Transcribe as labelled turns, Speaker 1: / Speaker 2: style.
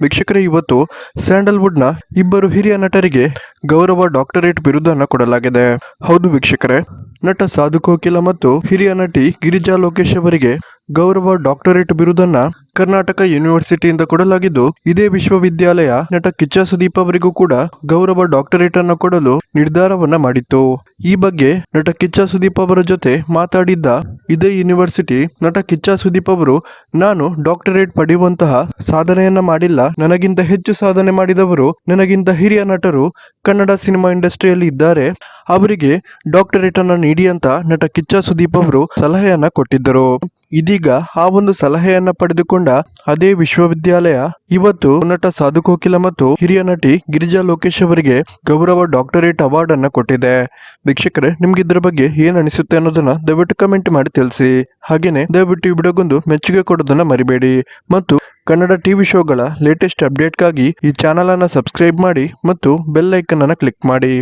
Speaker 1: ವೀಕ್ಷಕರೇ, ಇವತ್ತು ಸ್ಯಾಂಡಲ್ವುಡ್ ನ ಇಬ್ಬರು ಹಿರಿಯ ನಟರಿಗೆ ಗೌರವ ಡಾಕ್ಟರೇಟ್ ಬಿರುದನ್ನು ಕೊಡಲಾಗಿದೆ. ಹೌದು ವೀಕ್ಷಕರೇ, ನಟ ಸಾಧು ಕೋಕಿಲ ಮತ್ತು ಹಿರಿಯ ನಟಿ ಗಿರಿಜಾ ಲೋಕೇಶ್ ಅವರಿಗೆ ಗೌರವ ಡಾಕ್ಟರೇಟ್ ಬಿರುದನ್ನ ಕರ್ನಾಟಕ ಯೂನಿವರ್ಸಿಟಿಯಿಂದ ಕೊಡಲಾಗಿದ್ದು, ಇದೇ ವಿಶ್ವವಿದ್ಯಾಲಯ ನಟ ಕಿಚ್ಚ ಸುದೀಪ್ ಅವರಿಗೂ ಕೂಡ ಗೌರವ ಡಾಕ್ಟರೇಟ್ ಅನ್ನು ಕೊಡಲು ನಿರ್ಧಾರವನ್ನ ಮಾಡಿತ್ತು. ಈ ಬಗ್ಗೆ ನಟ ಕಿಚ್ಚ ಸುದೀಪ್ ಅವರ ಜೊತೆ ಮಾತಾಡಿದ್ದ ಇದೇ ಯೂನಿವರ್ಸಿಟಿ ನಟ ಕಿಚ್ಚ ಸುದೀಪ್ ಅವರು, ನಾನು ಡಾಕ್ಟರೇಟ್ ಪಡೆಯುವಂತಹ ಸಾಧನೆಯನ್ನ ಮಾಡಿಲ್ಲ, ನನಗಿಂತ ಹೆಚ್ಚು ಸಾಧನೆ ಮಾಡಿದವರು, ನನಗಿಂತ ಹಿರಿಯ ನಟರು ಕನ್ನಡ ಸಿನಿಮಾ ಇಂಡಸ್ಟ್ರಿಯಲ್ಲಿ ಇದ್ದಾರೆ, ಅವರಿಗೆ ಡಾಕ್ಟರೇಟ್ ಅನ್ನ ನೀಡಿ ಅಂತ ನಟ ಕಿಚ್ಚ ಸುದೀಪ್ ಅವರು ಸಲಹೆಯನ್ನ ಕೊಟ್ಟಿದ್ದರು. ಇದೀಗ ಆ ಒಂದು ಸಲಹೆಯನ್ನ ಪಡೆದುಕೊಂಡ ಅದೇ ವಿಶ್ವವಿದ್ಯಾಲಯ ಇವತ್ತು ನಟ ಸಾಧು ಕೋಕಿಲ ಮತ್ತು ಹಿರಿಯ ನಟಿ ಗಿರಿಜಾ ಲೋಕೇಶ್ ಅವರಿಗೆ ಗೌರವ ಡಾಕ್ಟರೇಟ್ ಅವಾರ್ಡ್ ಅನ್ನ ಕೊಟ್ಟಿದೆ. ವೀಕ್ಷಕರೇ, ನಿಮ್ಗೆ ಇದ್ರ ಬಗ್ಗೆ ಏನ್ ಅನಿಸುತ್ತೆ ಅನ್ನೋದನ್ನ ದಯವಿಟ್ಟು ಕಮೆಂಟ್ ಮಾಡಿ ತಿಳಿಸಿ. ಹಾಗೇನೆ ದಯವಿಟ್ಟು ಈ ವಿಡಿಯೋಗೊಂದು ಮೆಚ್ಚುಗೆ ಕೊಡೋದನ್ನ ಮರಿಬೇಡಿ ಮತ್ತು ಕನ್ನಡ ಟಿವಿ ಶೋಗಳ ಲೇಟೆಸ್ಟ್ ಅಪ್ಡೇಟ್ಗಾಗಿ ಈ ಚಾನಲ್ ಅನ್ನ ಸಬ್ಸ್ಕ್ರೈಬ್ ಮಾಡಿ ಮತ್ತು ಬೆಲ್ ಐಕನ್ ಅನ್ನ ಕ್ಲಿಕ್ ಮಾಡಿ.